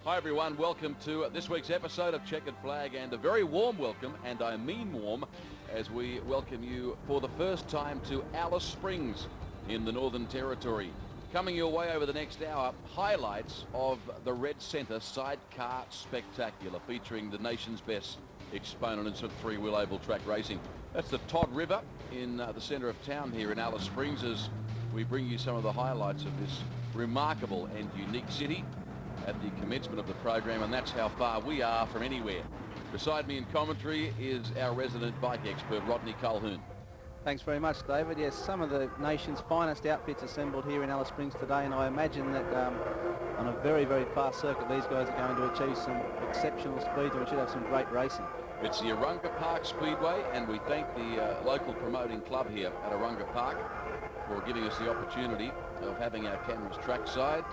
Hi everyone, welcome to this week's episode of Checkered Flag, and a very warm welcome, and I mean warm, as we welcome you for the first time to Alice Springs in the Northern Territory. Coming your way over the next hour, highlights of the Red Centre Sidecar Spectacular, featuring the nation's best exponents of three-wheel oval track racing. That's the Todd River in the centre of town here in Alice Springs, as we bring you some of the highlights of this remarkable and unique city at the commencement of the program, and that's how far we are from anywhere. Beside me in commentary is our resident bike expert, Rodney Colhoun. Thanks very much, David. Yes, some of the nation's finest outfits assembled here in Alice Springs today, and I imagine that on a very, very fast circuit, these guys are going to achieve some exceptional speeds, and we should have some great racing. It's the Arunga Park Speedway, and we thank the local promoting club here at Arunga Park for giving us the opportunity of having our cameras trackside,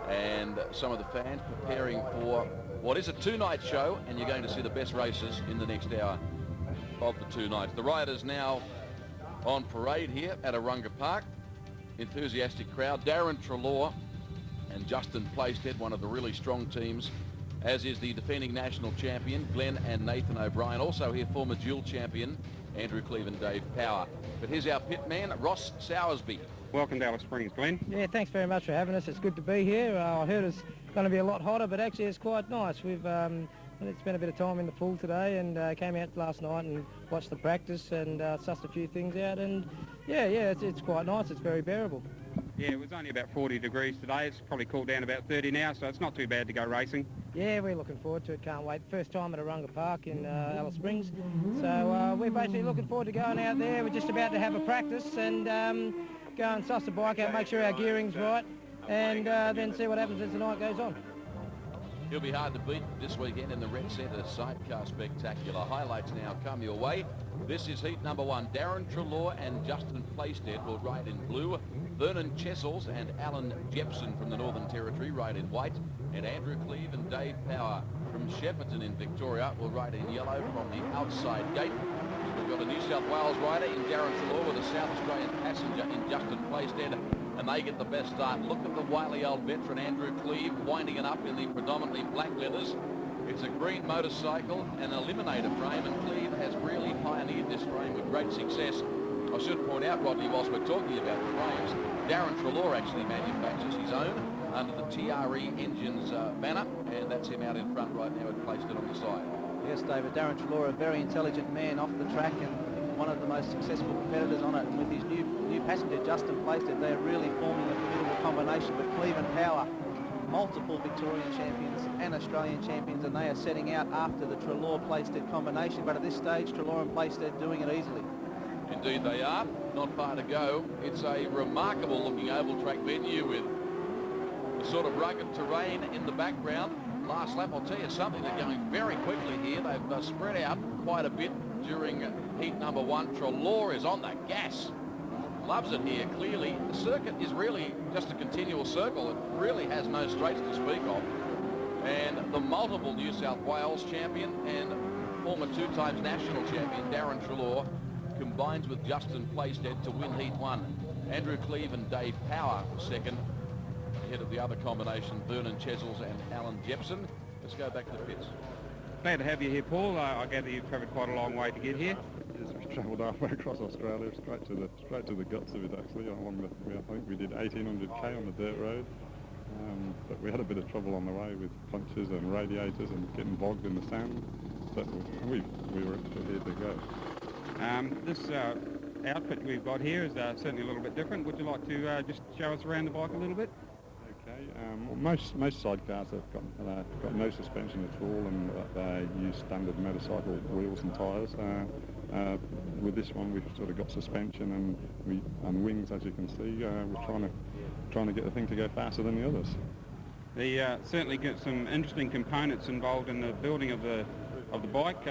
and some of the fans preparing for what is a two-night show, and you're going to see the best races in the next hour of the 2 nights. The riders now on parade here at Arunga Park. Enthusiastic crowd. Darren Treloar and Justin Plaisted, one of the really strong teams, as is the defending national champion Glenn and Nathan O'Brien. Also here, former dual champion Andrew Cleve and Dave Power. But here's our pit man, Ross Sowersby. Welcome to Alice Springs, Glenn. Yeah, thanks very much for having us. It's good to be here. I heard it's going to be a lot hotter, but actually it's quite nice. We've spent a bit of time in the pool today, and came out last night and watched the practice and sussed a few things out, and yeah, it's quite nice. It's very bearable. Yeah, it was only about 40 degrees today. It's probably cooled down about 30 now, so it's not too bad to go racing. Yeah, we're looking forward to it. Can't wait. First time at Arunga Park in Alice Springs. So we're basically looking forward to going out there. We're just about to have a practice and go and suss the bike out, make sure our gearing's right, and then see what happens as the night goes on. He'll be hard to beat this weekend in the Red Centre Sidecar Spectacular. Highlights now come your way. This is heat number 1. Darren Treloar and Justin Plaisted will ride in blue. Vernon Chessels and Alan Jepson from the Northern Territory ride in white. And Andrew Cleve and Dave Power from Shepparton in Victoria will ride in yellow from the outside gate. We've got a New South Wales rider in Darren Treloar with a South Australian passenger in Justin Plaisted, and they get the best start. Look at the wily old veteran Andrew Cleve winding it up in the predominantly black leathers. It's a green motorcycle, an eliminator frame, and Cleve has really pioneered this frame with great success. I should point out, Rodney, whilst we're talking about the frames, Darren Treloar actually manufactures his own under the TRE Engines banner, and that's him out in front right now and placed it on the side. Yes, David, Darren Treloar, a very intelligent man off the track and one of the most successful competitors on it. And with his new passenger, Justin Plaisted, they're really forming a formidable combination with Cleve and Power, multiple Victorian champions and Australian champions, and they are setting out after the Treloar-Plaisted combination. But at this stage, Treloar and Plaisted doing it easily. Indeed they are. Not far to go. It's a remarkable looking oval track venue with the sort of rugged terrain in the background. Last lap, I'll tell you something, they're going very quickly here. They've spread out quite a bit during heat number 1. Treloar is on the gas. Loves it here, clearly. The circuit is really just a continual circle. It really has no straights to speak of. And the multiple New South Wales champion and former 2 times national champion Darren Treloar combines with Justin Plaisted to win heat 1. Andrew Cleve and Dave Power second, ahead of the other combination, Vernon Chessels and Alan Jepson. Let's go back to the pits. Glad to have you here, Paul. I gather you've travelled quite a long way to get here. Yes, we travelled halfway across Australia, straight to the guts of it actually. I think we did 1800k on the dirt road, but we had a bit of trouble on the way with punctures and radiators and getting bogged in the sand. But we were here to go. This outfit we've got here is certainly a little bit different. Would you like to just show us around the bike a little bit? Okay. Most sidecars have got no suspension at all, and they use standard motorcycle wheels and tyres. With this one, we've sort of got suspension and wings, as you can see. We're trying to get the thing to go faster than the others. Certainly get some interesting components involved in the building of the bike.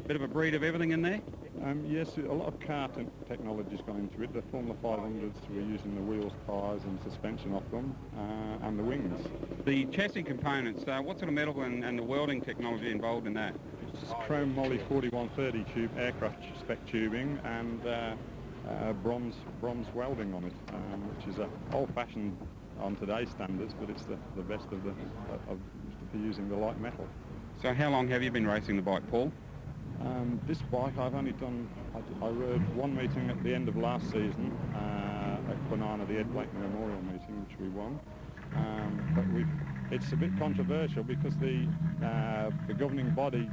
Bit of a breed of everything in there. Yes, a lot of car technology's gone into it. The Formula 500s, we're using the wheels, tyres and suspension off them, and the wings. The chassis components, what sort of metal and the welding technology involved in that? It's chrome moly 4130 tube, aircraft spec tubing, and bronze welding on it, which is an old-fashioned on today's standards, but it's the best of using the light metal. So how long have you been racing the bike, Paul? This bike I've only done, I rode one meeting at the end of last season at Quinana, the Ed Blakely Memorial meeting, which we won. But it's a bit controversial because the governing body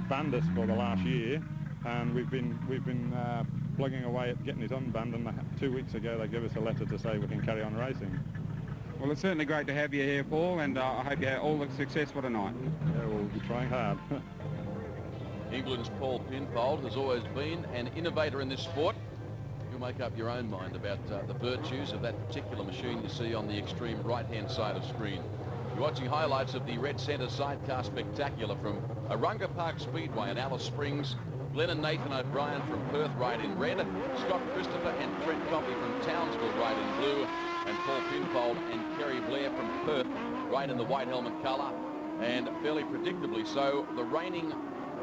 banned us for the last year, and we've been plugging away at getting it unbanned, and 2 weeks ago they gave us a letter to say we can carry on racing. Well, it's certainly great to have you here, Paul, and I hope you have all the success for tonight. Yeah, we'll be trying hard. England's Paul Pinfold has always been an innovator in this sport. You'll make up your own mind about the virtues of that particular machine you see on the extreme right-hand side of screen. You're watching highlights of the Red Centre Sidecar Spectacular from Arunga Park Speedway in Alice Springs. Glenn and Nathan O'Brien from Perth ride in red. Scott Christopher and Trent Coffey from Townsville ride in blue. And Paul Pinfold and Kerry Blair from Perth ride in the white helmet colour. And fairly predictably so, the reigning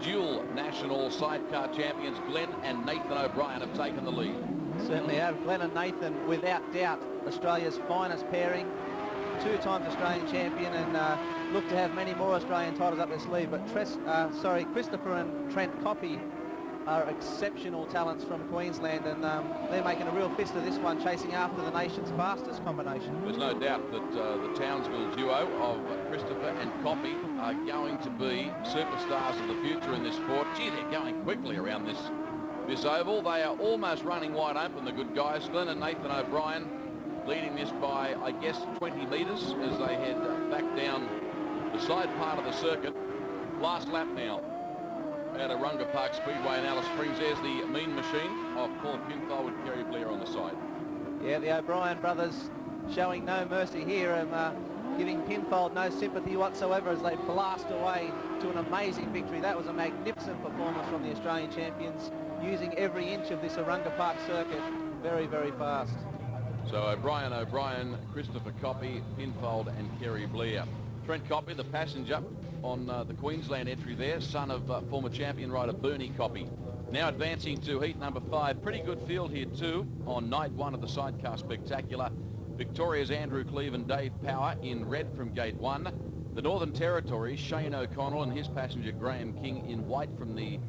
dual national sidecar champions Glenn and Nathan O'Brien have taken the lead. Certainly have. Glenn and Nathan, without doubt, Australia's finest pairing. 2 times Australian champion, and look to have many more Australian titles up their sleeve. But Christopher and Trent Coffey are exceptional talents from Queensland, and they're making a real fist of this one, chasing after the nation's fastest combination. There's no doubt that the Townsville duo of Christopher and Coffey are going to be superstars of the future in this sport. Gee, they're going quickly around this oval. They are almost running wide open, the good guys. Glenn and Nathan O'Brien leading this by, I guess, 20 metres as they head back down the side part of the circuit. Last lap now at Arunga Park Speedway in Alice Springs. There's the mean machine of Paul Pinfold with Kerry Blair on the side. Yeah, the O'Brien brothers showing no mercy here and giving Pinfold no sympathy whatsoever as they blast away to an amazing victory. That was a magnificent performance from the Australian champions, using every inch of this Arunga Park circuit very, very fast. So O'Brien, Christopher Coffey, Pinfold and Kerry Blair. Trent Coffey, the passenger on the Queensland entry there, son of former champion rider Bernie Coffey. Now advancing to heat number 5. Pretty good field here too on night 1 of the Sidecar Spectacular. Victoria's Andrew Cleve and Dave Power in red from gate 1. The Northern Territory, Shane O'Connell and his passenger Graham King in white from the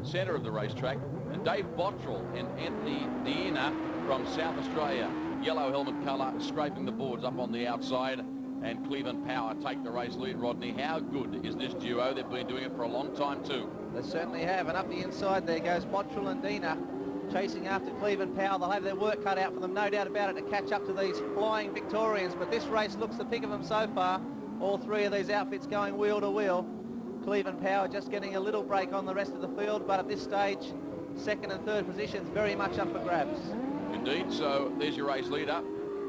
centre of the racetrack. And Dave Bottrell and Anthony Deena from South Australia. Yellow helmet colour scraping the boards up on the outside. And Cleve and Power take the race lead. Rodney, how good is this duo? They've been doing it for a long time too. They certainly have. And up the inside there goes Bottrell and Deena, chasing after Cleve and Power. They'll have their work cut out for them, no doubt about it, to catch up to these flying Victorians. But this race looks the pick of them so far. All 3 of these outfits going wheel to wheel. Cleve and Power just getting a little break on the rest of the field, but at this stage, 2nd and 3rd positions very much up for grabs. Indeed, so there's your race leader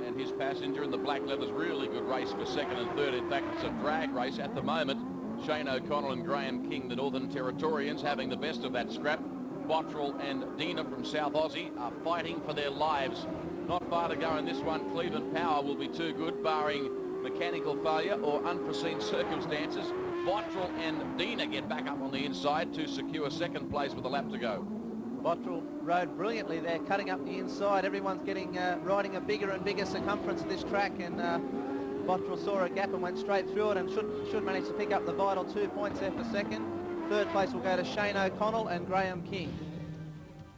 and his passenger in the black leathers. Really good race for 2nd and 3rd. In fact, it's a drag race at the moment. Shane O'Connell and Graham King, the Northern Territorians, having the best of that scrap. Bottrell and Deena from South Aussie are fighting for their lives. Not far to go in this one. Cleve and Power will be too good, barring mechanical failure or unforeseen circumstances. Bottrell and Deena get back up on the inside to secure 2nd place with a lap to go. Bottrell rode brilliantly there, cutting up the inside. Everyone's getting riding a bigger and bigger circumference of this track, and Bottrell saw a gap and went straight through it and should manage to pick up the vital 2 points there for 2nd. 3rd place will go to Shane O'Connell and Graham King.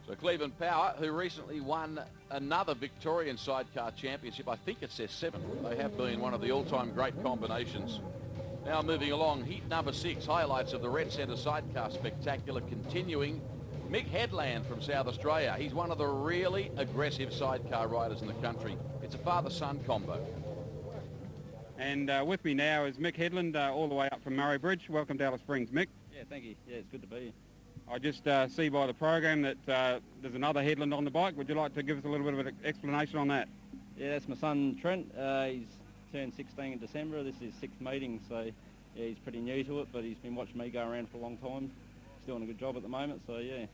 So Cleve and Power, who recently won another Victorian Sidecar Championship, I think it's their 7th. They have been one of the all-time great combinations. Now moving along, heat number 6, highlights of the Red Centre Sidecar Spectacular continuing. Mick Headland from South Australia. He's one of the really aggressive sidecar riders in the country. It's a father-son combo. And with me now is Mick Headland, all the way up from Murray Bridge. Welcome to Alice Springs, Mick. Yeah, thank you. Yeah, it's good to be here. I just see by the program that there's another Headland on the bike. Would you like to give us a little bit of an explanation on that? Yeah, that's my son Trent. He's turned 16 in December. This is his 6th meeting, so yeah, he's pretty new to it, but he's been watching me go around for a long time. He's doing a good job at the moment, so yeah.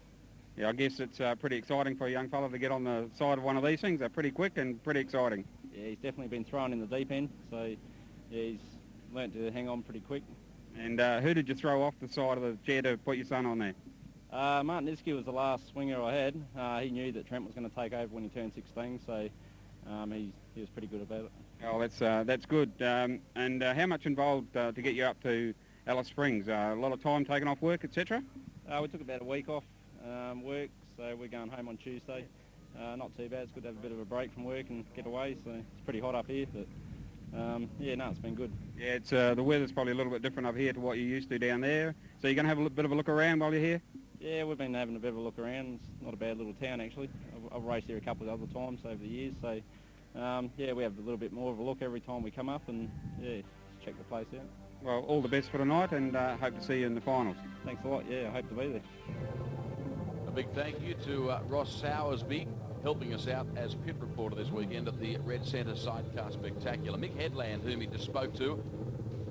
Yeah, I guess it's pretty exciting for a young fella to get on the side of one of these things. They're pretty quick and pretty exciting. Yeah, he's definitely been thrown in the deep end, so yeah, he's learnt to hang on pretty quick. And who did you throw off the side of the chair to put your son on there? Martin Iski was the last swinger I had. He knew that Trent was going to take over when he turned 16, so he was pretty good about it. Oh, that's good. And how much involved to get you up to Alice Springs? A lot of time taken off work, etc.? We took about a week off work, so we're going home on Tuesday. Not too bad. It's good to have a bit of a break from work and get away. So it's pretty hot up here, but it's been good. Yeah, it's the weather's probably a little bit different up here to what you're used to down there. So you're going to have a bit of a look around while you're here? Yeah, we've been having a bit of a look around. It's not a bad little town, actually. I've raced here a couple of other times over the years, so we have a little bit more of a look every time we come up and, check the place out. Well, all the best for tonight, and hope to see you in the finals. Thanks a lot. Yeah, I hope to be there. A big thank you to Ross Sowersby, helping us out as pit reporter this weekend at the Red Centre Sidecar Spectacular. Mick Headland, whom he just spoke to,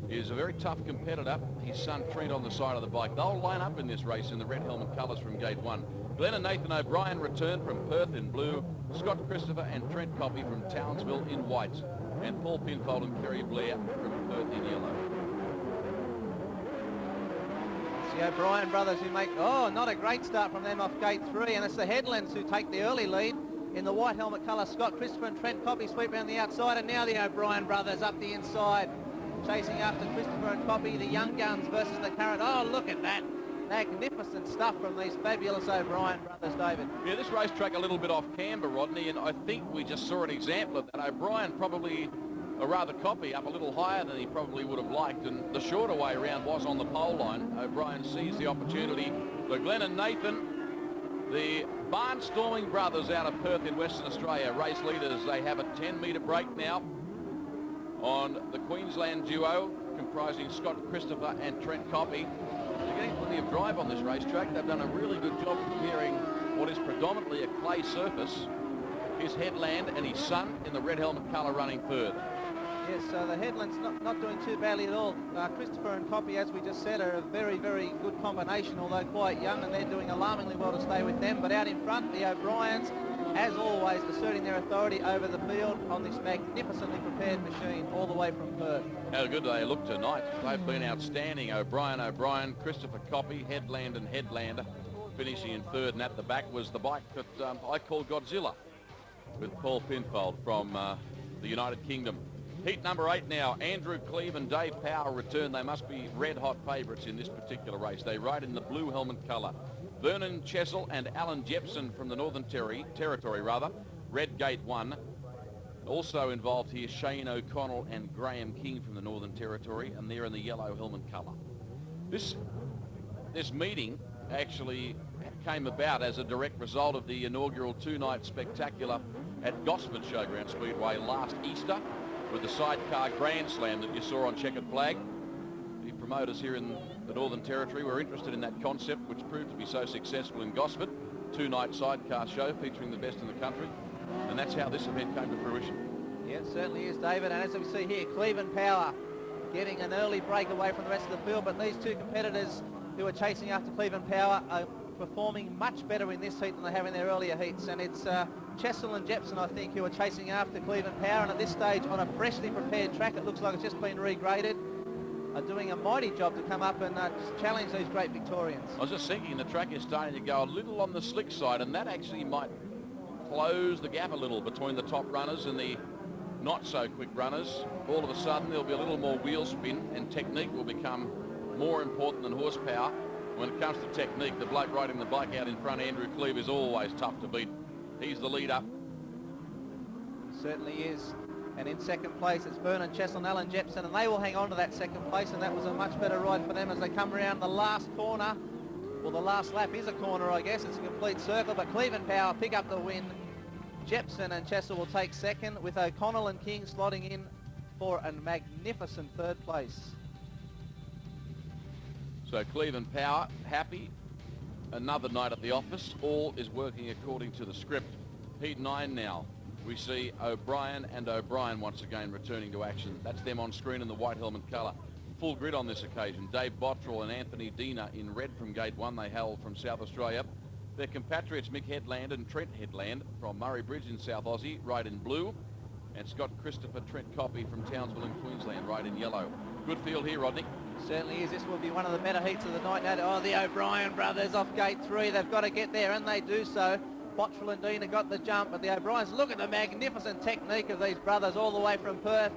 is a very tough competitor. His son Trent on the side of the bike. They'll line up in this race in the red helmet colours from gate 1. Glenn and Nathan O'Brien return from Perth in blue, Scott Christopher and Trent Coppy from Townsville in white, and Paul Pinfold and Kerry Blair from Perth in yellow. The O'Brien brothers who make, not a great start from them off gate 3, and it's the Headlands who take the early lead in the white helmet colour. Scott Christopher and Trent Coppy sweep around the outside, and now the O'Brien brothers up the inside, chasing after Christopher and Coppy, the young guns versus the current. Oh, look at that. Magnificent stuff from these fabulous O'Brien brothers, David. Yeah, this racetrack a little bit off camber, Rodney, and I think we just saw an example of that. O'Brien probably, or rather Coppy, up a little higher than he probably would have liked, and the shorter way around was on the pole line. O'Brien seized the opportunity. But Glenn and Nathan, the barnstorming brothers out of Perth in Western Australia, race leaders, they have a 10-metre break now on the Queensland duo comprising Scott Christopher and Trent Coppy. They're getting plenty of drive on this racetrack. They've done a really good job preparing what is predominantly a clay surface. Here's Headland and his son in the red helmet colour running third. Yes, so the Headlands not doing too badly at all. Christopher and Coppy, as we just said, are a very, very good combination, although quite young, and they're doing alarmingly well to stay with them. But out in front, the O'Briens, as always, asserting their authority over the field on this magnificently prepared machine all the way from Perth. How good they look tonight. They've been outstanding. O'Brien, Christopher Coppy, Headland and Headlander finishing in third, and at the back was the bike that I call Godzilla, with Paul Pinfold from the United Kingdom. Heat number 8 now. Andrew Cleve and Dave Power return. They must be red-hot favourites in this particular race. They ride in the blue helmet colour. Vernon Chessel and Alan Jepson from the Northern Territory, red gate 1. Also involved here Shane O'Connell and Graham King from the Northern Territory, and they're in the yellow helmet colour. This meeting actually came about as a direct result of the inaugural 2-night spectacular at Gosford Showground Speedway last Easter, with the Sidecar Grand Slam that you saw on checkered flag. The promoters here in the Northern Territory were interested in that concept, which proved to be so successful in Gosford. 2-night sidecar show featuring the best in the country, and that's how this event came to fruition. Yeah, it certainly is, David, and as we see here, Cleve and Power getting an early break away from the rest of the field, but these two competitors who are chasing after Cleve and Power are performing much better in this heat than they have in their earlier heats, and it's Chessel and Jepson, I think, who are chasing after Cleve and Power, and at this stage on a freshly prepared track, it looks like it's just been regraded, are doing a mighty job to come up and just challenge these great Victorians. I was just thinking the track is starting to go a little on the slick side, and that actually might close the gap a little between the top runners and the not so quick runners. All of a sudden there'll be a little more wheel spin, and technique will become more important than horsepower. When it comes to technique, the bloke riding the bike out in front, Andrew Cleve, is always tough to beat. He's the leader. Certainly is. And in second place, it's Vernon Chessel and Alan Jepson, and they will hang on to that second place, and that was a much better ride for them as they come around the last corner. Well, the last lap is a corner, I guess. It's a complete circle, but Cleve and Power pick up the win. Jepson and Chessel will take second, with O'Connell and King slotting in for a magnificent third place. So Cleve and Power happy. Another night at the office. All is working according to the script. Heat 9 now. We see O'Brien and O'Brien once again returning to action. That's them on screen in the white helmet colour. Full grid on this occasion. Dave Bottrell and Anthony Diener in red from gate 1. They hail from South Australia. Their compatriots Mick Headland and Trent Headland from Murray Bridge in South Aussie ride in blue. And Scott Christopher, Trent Coppy from Townsville in Queensland ride in yellow. Good field here, Rodney. Certainly is. This will be one of the better heats of the night. Oh, the O'Brien brothers off gate 3. They've got to get there, and they do so. Botchelandina got the jump, but the O'Briens, look at the magnificent technique of these brothers all the way from Perth,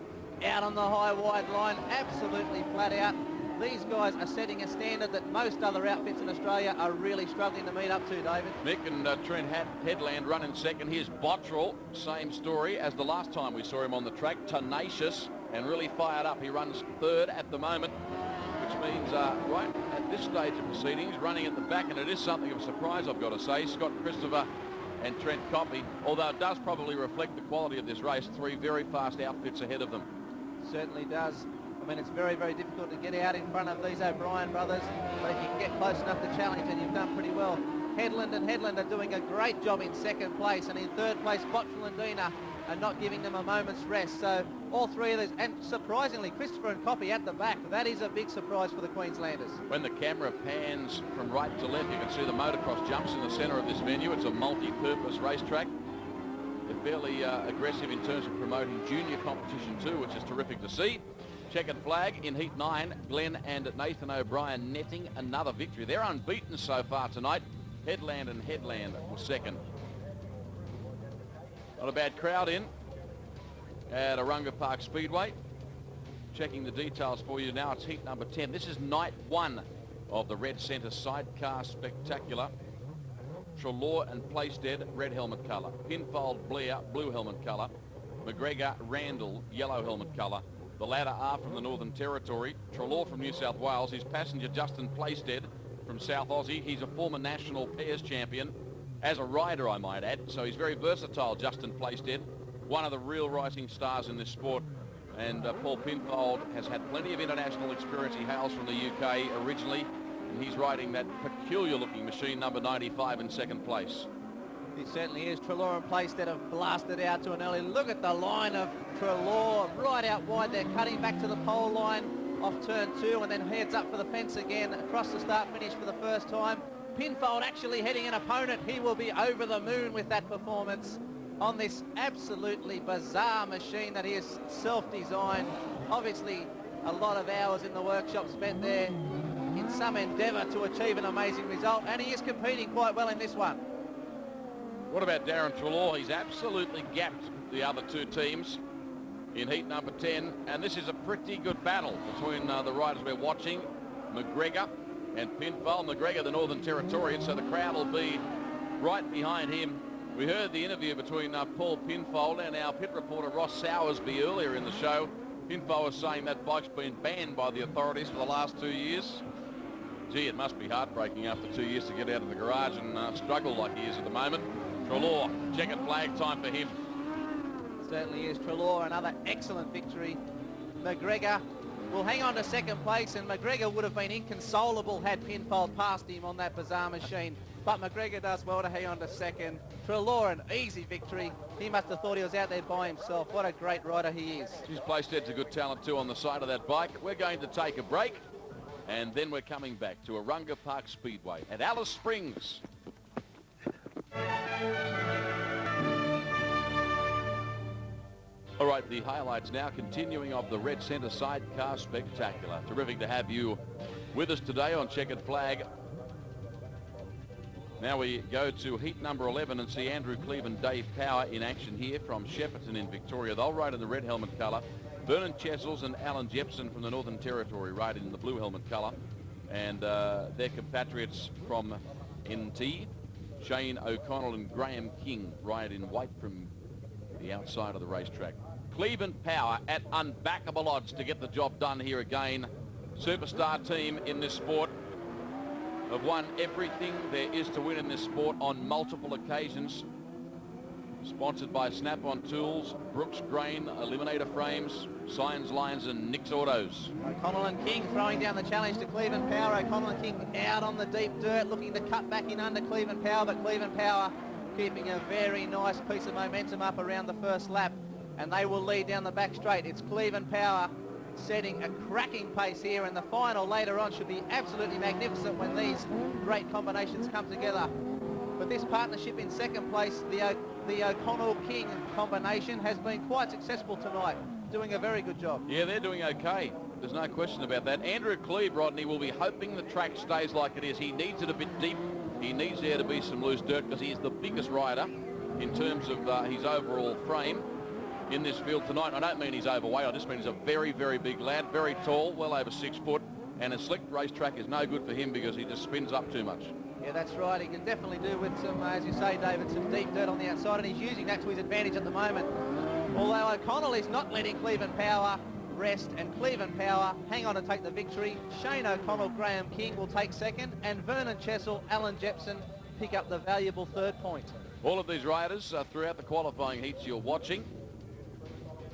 out on the high wide line, absolutely flat out. These guys are setting a standard that most other outfits in Australia are really struggling to meet up to, David. Mick and Trent Headland running second. Here's Bottrell, same story as the last time we saw him on the track, tenacious and really fired up. He runs third at the moment, which means right at this stage of proceedings, running at the back, and it is something of a surprise, I've got to say, Scott Christopher and Trent Coppy, although it does probably reflect the quality of this race. Three very fast outfits ahead of them. Certainly does. I mean, it's very, very difficult to get out in front of these O'Brien brothers, but if you can get close enough to challenge, then you've done pretty well. Headland and Headland are doing a great job in second place, and in third place, Botchelandina are not giving them a moment's rest. So all three of these, and surprisingly, Christopher and Coppy at the back. That is a big surprise for the Queenslanders. When the camera pans from right to left, you can see the motocross jumps in the centre of this venue. It's a multi-purpose racetrack. They're fairly aggressive in terms of promoting junior competition too, which is terrific to see. Checkered flag in Heat 9. Glenn and Nathan O'Brien netting another victory. They're unbeaten so far tonight. Headland and Headland were second. Not a bad crowd in at Arunga Park Speedway. Checking the details for you now. It's heat number 10. This is night 1 of the Red Centre Sidecar Spectacular. Treloar and Placestead, red helmet colour. Pinfold, Blair, blue helmet colour. McGregor, Randall, yellow helmet colour. The latter are from the Northern Territory. Treloar from New South Wales. His passenger, Justin Placestead, from South Aussie. He's a former national pairs champion as a rider, I might add. So he's very versatile, Justin Placestead. One of the real rising stars in this sport. And Paul Pinfold has had plenty of international experience. He hails from the UK originally, and he's riding that peculiar-looking machine, number 95, in second place. It certainly is. Treloar and Placestead have blasted out to an early. Look at the line of Treloar right out wide. They're cutting back to the pole line off turn 2 and then heads up for the fence again across the start finish for the first time. Pinfold actually heading an opponent. He will be over the moon with that performance on this absolutely bizarre machine that he has self-designed. Obviously a lot of hours in the workshop spent there in some endeavour to achieve an amazing result, and he is competing quite well in this one. What about Darren Treloar? He's absolutely gapped the other two teams in heat number 10, and this is a pretty good battle between the riders we're watching, McGregor and Pinfold. McGregor, the Northern Territorian, so the crowd will be right behind him. We heard the interview between Paul Pinfold and our pit reporter Ross Sowersby earlier in the show. Pinfold was saying that bike's been banned by the authorities for the last 2 years. Gee, it must be heartbreaking after 2 years to get out of the garage and struggle like he is at the moment. Treloar, checkered flag time for him. Certainly is. Treloar, another excellent victory. McGregor will hang on to second place, and McGregor would have been inconsolable had Pinfold passed him on that bizarre machine. But McGregor does well to hang on to second. Treloar, an easy victory. He must have thought he was out there by himself. What a great rider he is. He's Placestead's a good talent too on the side of that bike. We're going to take a break, and then we're coming back to Arunga Park Speedway at Alice Springs. All right, the highlights now continuing of the Red Centre Sidecar Spectacular. Terrific to have you with us today on Checkered Flag. Now we go to heat number 11 and see Andrew Cleve and Dave Power in action here from Shepparton in Victoria. They'll ride in the red helmet colour. Vernon Chessels and Alan Jepson from the Northern Territory riding in the blue helmet colour. And their compatriots from NT, Shane O'Connell and Graham King, ride in white from the outside of the racetrack. Cleve and Power at unbackable odds to get the job done here again. Superstar team in this sport. Have won everything there is to win in this sport on multiple occasions. Sponsored by Snap-on Tools, Brooks Grain, Eliminator Frames, Signs, Lines and Nick's Autos. O'Connell and King throwing down the challenge to Cleve and Power. O'Connell and King out on the deep dirt, looking to cut back in under Cleve and Power, but Cleve and Power keeping a very nice piece of momentum up around the first lap, and they will lead down the back straight. It's Cleve and Power setting a cracking pace here, and the final later on should be absolutely magnificent when these great combinations come together. But this partnership in second place, the O'Connell-King combination, has been quite successful tonight, doing a very good job. Yeah, they're doing okay. There's no question about that. Andrew Cleve, Rodney, will be hoping the track stays like it is. He needs it a bit deep. He needs there to be some loose dirt because he is the biggest rider in terms of his overall frame in this field tonight. I don't mean he's overweight. I just mean he's a very, very big lad, very tall, well over 6 foot. And a slick racetrack is no good for him because he just spins up too much. Yeah, that's right. He can definitely do with some, as you say, David, some deep dirt on the outside, and he's using that to his advantage at the moment. Although O'Connell is not letting Cleveland Power rest, and Cleveland Power hang on to take the victory. Shane O'Connell, Graham King will take second, and Vernon Chessel, Alan Jepson pick up the valuable third point. All of these riders throughout the qualifying heats you're watching,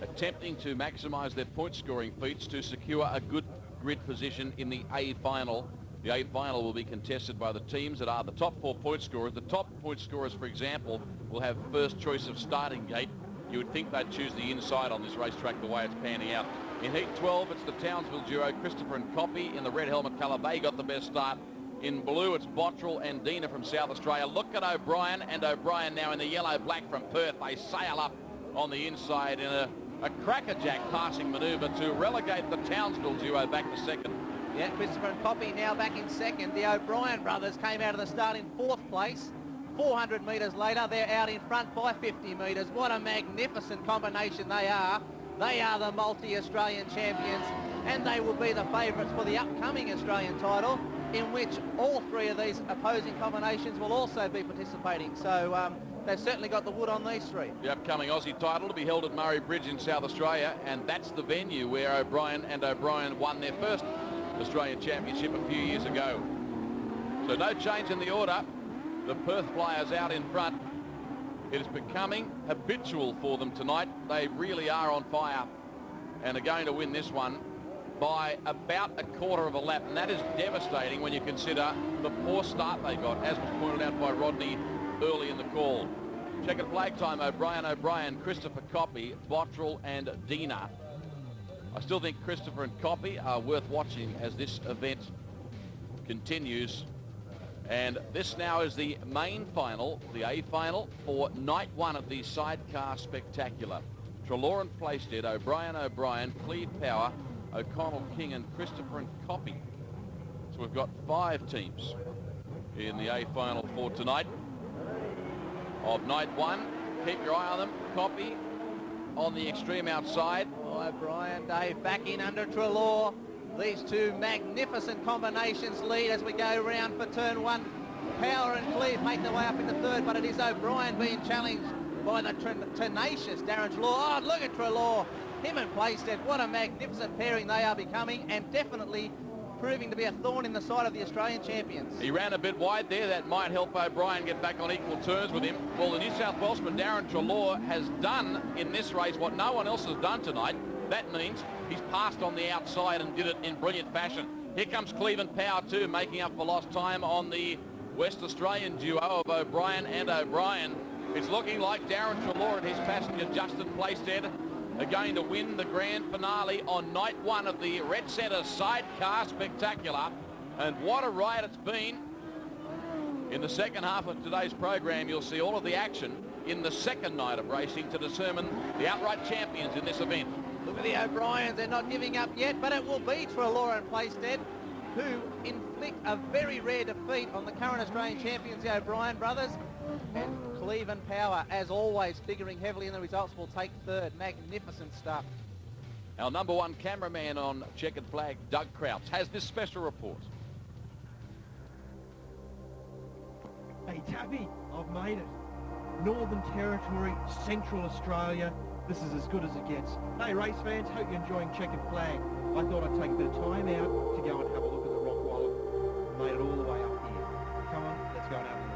attempting to maximise their point scoring feats to secure a good grid position in the A final. The A final will be contested by the teams that are the top 4 point scorers. The top point scorers, for example, will have first choice of starting gate. You would think they'd choose the inside on this racetrack the way it's panning out. In Heat 12, it's the Townsville duo, Christopher and Copy in the red helmet colour. They got the best start. In blue, it's Bottrell and Dina from South Australia. Look at O'Brien, and O'Brien now in the yellow-black from Perth. They sail up on the inside in a crackerjack passing manoeuvre to relegate the Townsville duo back to second. Yeah, Christopher and Poppy now back in second. The O'Brien brothers came out of the start in 4th place. 400 metres later, they're out in front by 50 metres. What a magnificent combination they are. They are the multi-Australian champions, and they will be the favourites for the upcoming Australian title, in which all 3 of these opposing combinations will also be participating. So they've certainly got the wood on these 3. The upcoming Aussie title to be held at Murray Bridge in South Australia, and that's the venue where O'Brien and O'Brien won their first Australian Championship a few years ago. So no change in the order. The Perth Flyers out in front. It is becoming habitual for them tonight. They really are on fire and are going to win this one by about a quarter of a lap, and that is devastating when you consider the poor start they got, as was pointed out by Rodney early in the call. Checkered flag time, O'Brien, Christopher Copy, Bottrell and Dina. I still think Christopher and Copy are worth watching as this event continues. And this now is the main final, the A final, for night 1 of the Sidecar Spectacular. Treloar and Playstead, O'Brien, Cleve Power, O'Connell, King and Christopher and Copy. So we've got 5 teams in the A final for tonight of night 1. Keep your eye on them. Copy on the extreme outside. O'Brien, Dave, back in under Treloar. These 2 magnificent combinations lead as we go round for turn 1. Power and Cleve make their way up in the 3rd, but it is O'Brien being challenged by the tenacious Darren Treloar. Oh, look at Treloar. Him and Playstead, what a magnificent pairing they are becoming, and definitely proving to be a thorn in the side of the Australian champions. He ran a bit wide there. That might help O'Brien get back on equal terms with him. Well, the New South Welshman, Darren Treloar, has done in this race what no one else has done tonight. That means he's passed on the outside and did it in brilliant fashion. Here comes Cleveland Power too, making up for lost time on the West Australian duo of O'Brien and O'Brien. It's looking like Darren Treloar and his passenger Justin Playstead are going to win the grand finale on night 1 of the Red Centre Sidecar Spectacular. And what a ride it's been. In the second half of today's program, you'll see all of the action in the second night of racing to determine the outright champions in this event. Look at the O'Briens, they're not giving up yet, but it will be Treloar and Playstead who inflict a very rare defeat on the current Australian champions, the O'Brien brothers. And Cleveland Power, as always, figuring heavily in the results, will take 3rd. Magnificent stuff. Our number 1 cameraman on Checkered Flag, Doug Crouch, has this special report. Hey Tabby, I've made it. Northern Territory, Central Australia. This is as good as it gets. Hey race fans, hope you're enjoying Checkered Flag. I thought I'd take a bit of time out to go and have a look at the rock wallet. Made it all the way up here. Come on, let's go and have a look.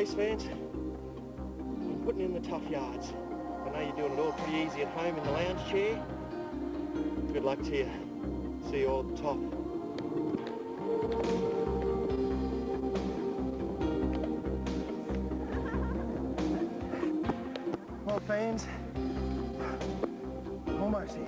race fans, I'm putting in the tough yards. I know you're doing it all pretty easy at home in the lounge chair. Good luck to you. See you all at the top. Well, fans, almost here.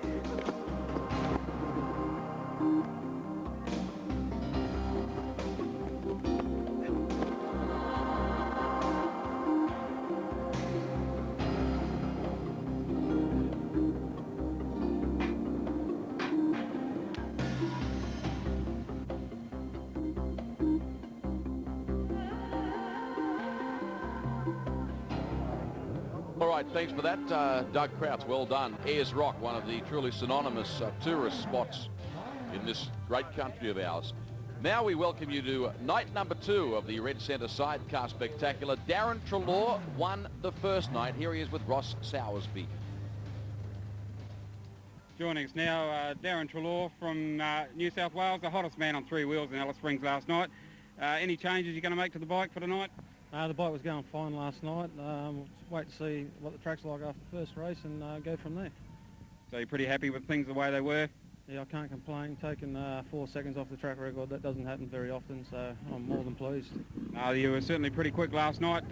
All right, thanks for that, Doug Crouch. Well done. Ayers Rock, one of the truly synonymous tourist spots in this great country of ours. Now we welcome you to night number 2 of the Red Centre Sidecar Spectacular. Darren Treloar won the first night. Here he is with Ross Sowersby. Joining us now, Darren Treloar from New South Wales, the hottest man on 3 wheels in Alice Springs last night. Any changes you're going to make to the bike for tonight? The bike was going fine last night. We'll wait to see what the track's like after the first race and go from there. So you're pretty happy with things the way they were? Yeah, I can't complain. Taking 4 seconds off the track record, that doesn't happen very often, so I'm more than pleased. You were certainly pretty quick last night.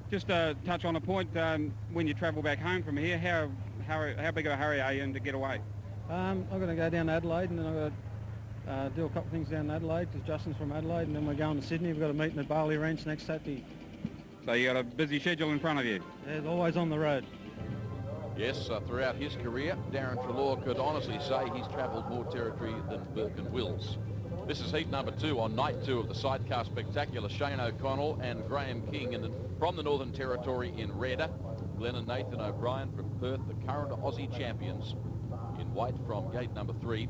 Just to touch on a point, when you travel back home from here, how big of a hurry are you in to get away? I'm going to go down to Adelaide, and then I've got to do a couple of things down in Adelaide, because Justin's from Adelaide, and then we're going to Sydney. We've got a meeting at Barley Ranch next Saturday. So you got a busy schedule in front of you? Yeah, always on the road. Yes, throughout his career, Darren Treloar could honestly say he's travelled more territory than Burke and Wills. This is heat number 2 on night 2 of the Sidecar Spectacular. Shane O'Connell and Graham King from the Northern Territory in red. Glenn and Nathan O'Brien from Perth, the current Aussie champions, in white from gate number 3.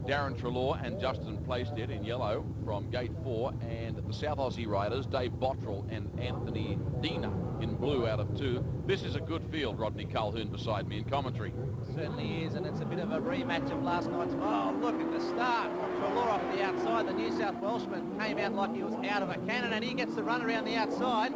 Darren Treloar and Justin Playstead in yellow from gate 4, and the South Aussie riders, Dave Bottrell and Anthony Dina in blue out of 2. This is a good field, Rodney Calhoun beside me in commentary. Certainly is, and it's a bit of a rematch of last night's. Oh, look at the start from Treloar off the outside. The New South Welshman came out like he was out of a cannon, and he gets the run around the outside.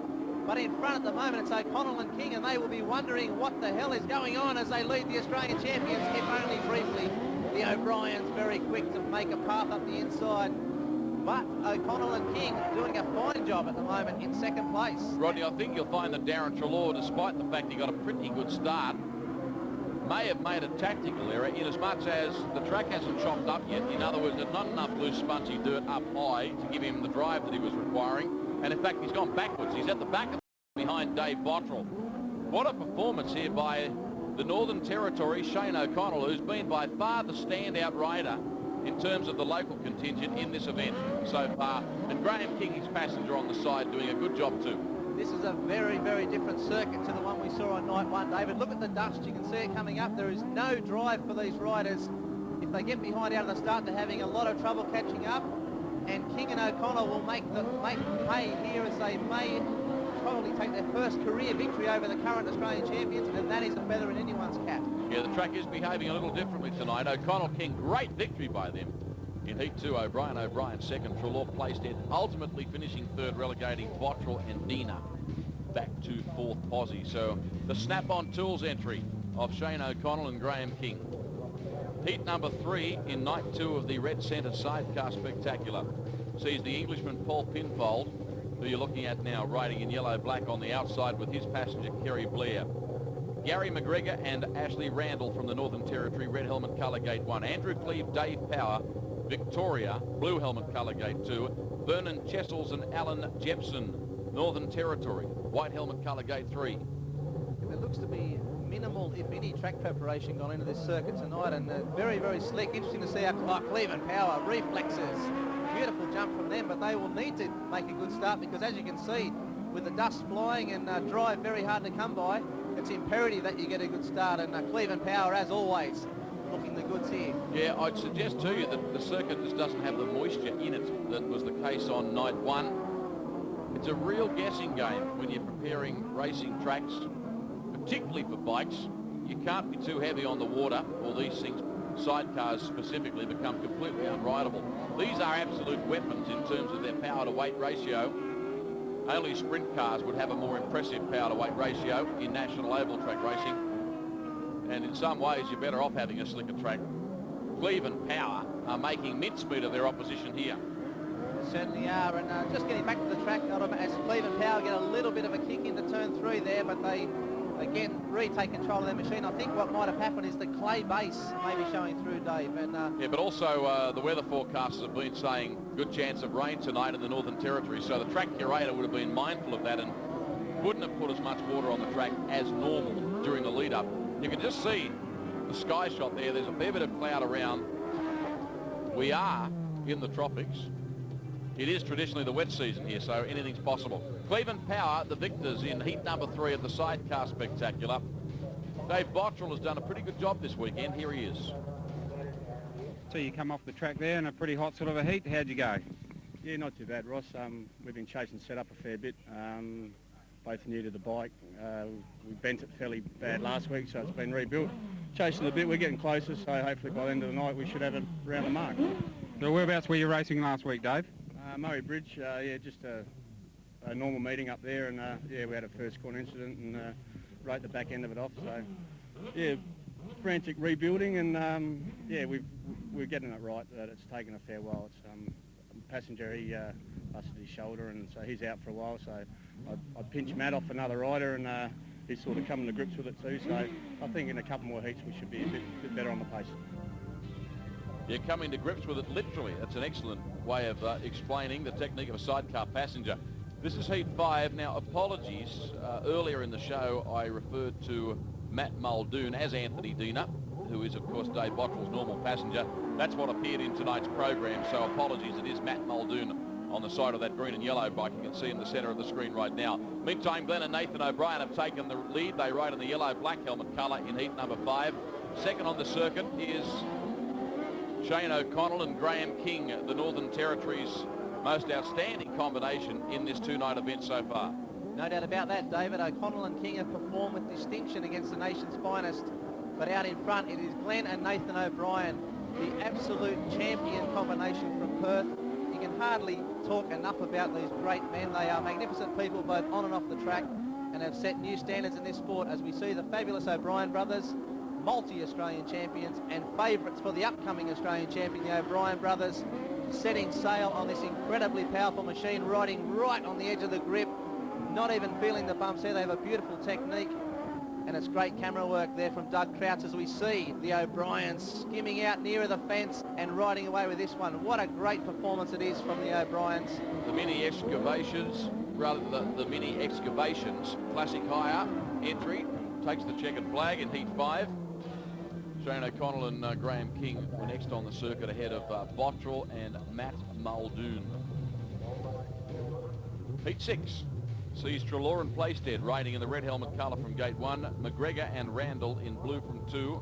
But in front at the moment, it's O'Connell and King, and they will be wondering what the hell is going on as they lead the Australian champions, if only briefly. The O'Brien's very quick to make a path up the inside. But O'Connell and King doing a fine job at the moment in second place. Rodney, I think you'll find that Darren Treloar, despite the fact he got a pretty good start, may have made a tactical error in as much as the track hasn't chopped up yet. In other words, there's not enough loose spongy dirt up high to give him the drive that he was requiring. And in fact, he's gone backwards. He's at the back of behind Dave Bottrell. What a performance here by the Northern Territory, Shane O'Connell, who's been by far the standout rider in terms of the local contingent in this event so far. And Graham King, his passenger on the side, doing a good job too. This is a very, very different circuit to the one we saw on night 1, David. Look at the dust. You can see it coming up. There is no drive for these riders. If they get behind out of the start, they're having a lot of trouble catching up. And King and O'Connell will make hay here, as they may probably take their first career victory over the current Australian champions, and that is a feather in anyone's cap. Yeah, the track is behaving a little differently tonight. O'Connell King, great victory by them. In heat 2, O'Brien second, Treloar Playstead ultimately finishing third, relegating Bottrell and Dina back to 4th Aussie. So the snap-on tools entry of Shane O'Connell and Graham King. Heat number 3 in night 2 of the Red Centre Sidecar Spectacular sees the Englishman Paul Pinfold, who you're looking at now, riding in yellow-black on the outside with his passenger Kerry Blair. Gary McGregor and Ashley Randall from the Northern Territory, red helmet colour gate 1. Andrew Cleve, Dave Power, Victoria, blue helmet colour gate 2. Vernon Chessels and Alan Jepson, Northern Territory, white helmet colour gate 3. There looks to be minimal, if any, track preparation gone into this circuit tonight, and very, very slick. Interesting to see how Cleve and Power, reflexes. Beautiful jump from them, but they will need to make a good start, because as you can see, with the dust flying and drive very hard to come by, it's imperative that you get a good start, and Cleve and Power, as always, looking the goods here. Yeah, I'd suggest to you that the circuit just doesn't have the moisture in it that was the case on night 1. It's a real guessing game when you're preparing racing tracks, particularly for bikes. You can't be too heavy on the water, or these things, sidecars specifically, become completely unrideable. These are absolute weapons in terms of their power to weight ratio. only sprint cars would have a more impressive power-to-weight ratio in national oval track racing. And in some ways, you're better off having a slicker track. Cleve and Power are making mincemeat of their opposition here. Certainly are, and just getting back to the track, as Cleve and Power get a little bit of a kick into turn 3 there, but they again retake control of their machine. I think what might have happened is the clay base may be showing through, Dave. And yeah, but also the weather forecasters have been saying good chance of rain tonight in the Northern Territory, so the track curator would have been mindful of that and wouldn't have put as much water on the track as normal during the lead-up. You can just see the sky shot there. There's a fair bit of cloud around. We are in the tropics. It is traditionally the wet season here, so anything's possible. Cleve and Power, the victors in heat number 3 of the Sidecar Spectacular. Dave Bottrell has done a pretty good job this weekend. Here he is. So you come off the track there in a pretty hot sort of a heat. How'd you go? Yeah, not too bad, Ross. We've been chasing setup a fair bit. Both new to the bike. We bent it fairly bad last week, so it's been rebuilt. Chasing a bit, we're getting closer, so hopefully by the end of the night we should have it around the mark. So whereabouts were you racing last week, Dave? Murray Bridge, yeah, just a normal meeting up there, and yeah, we had a first corner incident and wrote the back end of it off. So yeah, frantic rebuilding, and yeah, we're getting it right. That it's taken a fair while. It's passenger, he busted his shoulder, and so he's out for a while. So I pinched Matt off another rider, and he's sort of coming to grips with it too. So I think in a couple more heats we should be a bit better on the pace. You're coming to grips with it literally. That's an excellent way of explaining the technique of a sidecar passenger. This is heat 5. Now, apologies. Earlier in the show, I referred to Matt Muldoon as Anthony Diener, who is, of course, Dave Bottrell's normal passenger. That's what appeared in tonight's program, so apologies. It is Matt Muldoon on the side of that green and yellow bike. You can see in the centre of the screen right now. Meantime, Glenn and Nathan O'Brien have taken the lead. They ride in the yellow-black helmet colour in heat number 5. Second on the circuit is Shane O'Connell and Graham King, the Northern Territory's most outstanding combination in this two-night event so far. No doubt about that, David. O'Connell and King have performed with distinction against the nation's finest. But out in front, it is Glenn and Nathan O'Brien, the absolute champion combination from Perth. You can hardly talk enough about these great men. They are magnificent people both on and off the track and have set new standards in this sport as we see the fabulous O'Brien brothers, multi-Australian champions and favourites for the upcoming Australian champion, the O'Brien brothers, setting sail on this incredibly powerful machine, riding right on the edge of the grip, not even feeling the bumps there. They have a beautiful technique, and it's great camera work there from Doug Crouch as we see the O'Briens skimming out nearer the fence and riding away with this one. What a great performance it is from the O'Briens. The mini excavations, the mini excavations, classic hire entry, takes the checkered flag in heat 5. Shane O'Connell and Graham King were next on the circuit ahead of Bottrell and Matt Muldoon. Heat 6 sees Treloar and Playstead riding in the red helmet colour from gate 1, McGregor and Randall in blue from 2.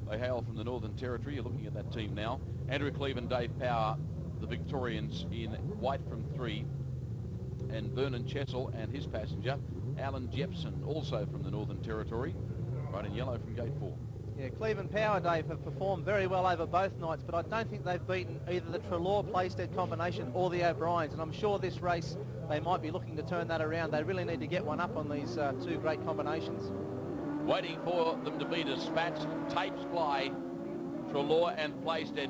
They hail from the Northern Territory. You're looking at that team now. Andrew Cleve and Dave Power, the Victorians, in white from 3. And Vernon Chessel and his passenger, Alan Jepson, also from the Northern Territory, riding yellow from gate 4. Yeah, Cleve and Power, Dave, have performed very well over both nights, but I don't think they've beaten either the Treloar-Playstead combination or the O'Briens, and I'm sure this race they might be looking to turn that around. They really need to get one up on these two great combinations. Waiting for them to be dispatched, tapes fly. Treloar and Playstead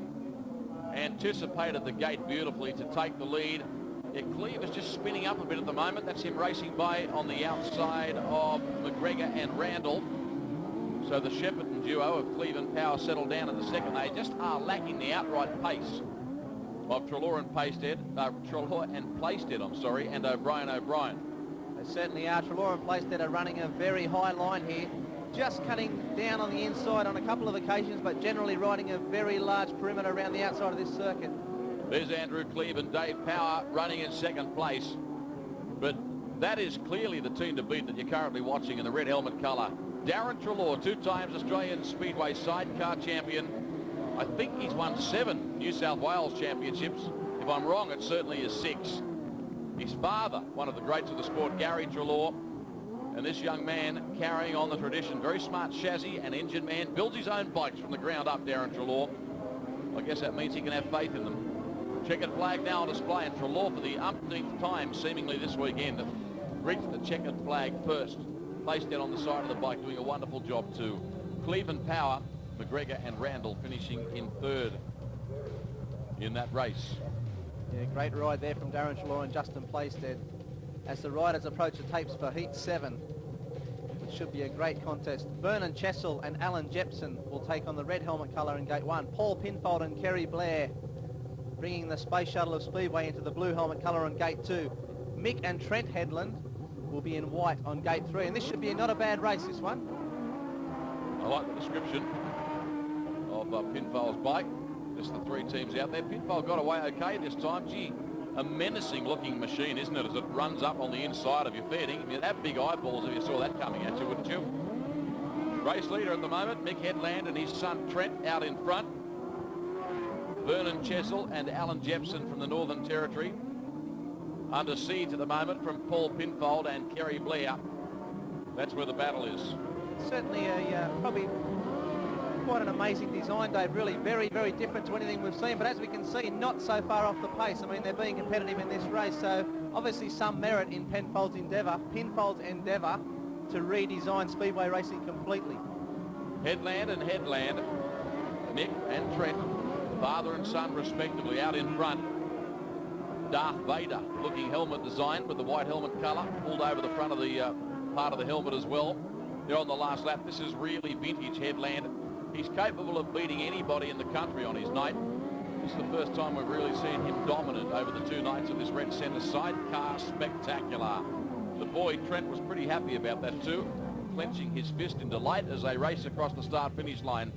anticipated the gate beautifully to take the lead. Yeah, Cleve is just spinning up a bit at the moment. That's him racing by on the outside of McGregor and Randall. So the Shepparton duo of Cleve and Power settle down in the second. They just are lacking the outright pace of Treloar and Playstead, and O'Brien. They certainly are. Treloar and Playstead are running a very high line here, just cutting down on the inside on a couple of occasions, but generally riding a very large perimeter around the outside of this circuit. There's Andrew Cleve and Dave Power running in second place. But that is clearly the team to beat that you're currently watching in the red helmet colour. Darren Treloar, 2 times Australian Speedway sidecar champion. I think he's won 7 New South Wales championships. If I'm wrong, it certainly is 6. His father, one of the greats of the sport, Gary Treloar, and this young man carrying on the tradition. Very smart chassis and engine man. Builds his own bikes from the ground up, Darren Treloar. I guess that means he can have faith in them. Checkered flag now on display, and Treloar for the umpteenth time seemingly this weekend reached the checkered flag first. Placed down on the side of the bike, doing a wonderful job too. Cleveland Power, McGregor and Randall finishing in third in that race. Yeah, great ride there from Darren Treloar and Justin Playstead as the riders approach the tapes for Heat 7, which should be a great contest. Vernon Chessel and Alan Jepson will take on the red helmet colour in Gate 1. Paul Pinfold and Kerry Blair bringing the Space Shuttle of Speedway into the blue helmet colour on Gate 2. Mick and Trent Headland will be in white on Gate 3, and this should be not a bad race, this one. I like the description of Pinfold's bike. Just the three teams out there. Pinfold got away okay this time. Gee, a menacing looking machine, isn't it, as it runs up on the inside of you. Fair dinkum. You'd have big eyeballs if you saw that coming at you, wouldn't you? Race leader at the moment, Mick Headland and his son Trent out in front. Vernon Chessel and Alan Jepson from the Northern Territory. Under siege at the moment from Paul Pinfold and Kerry Blair. That's where the battle is. Certainly probably quite an amazing design, Dave. Really very, very different to anything we've seen. But as we can see, not so far off the pace. I mean, they're being competitive in this race. So obviously some merit in Pinfold's endeavour to redesign speedway racing completely. Headland and Headland, Mick and Trent, father and son respectively, out in front. Darth Vader looking helmet design with the white helmet colour pulled over the front of the part of the helmet as well. They're on the last lap. This is really vintage Headland. He's capable of beating anybody in the country on his night. This is the first time we've really seen him dominant over the two nights of this Red Centre Sidecar Spectacular. The boy Trent was pretty happy about that too, clenching his fist in delight as they race across the start-finish line.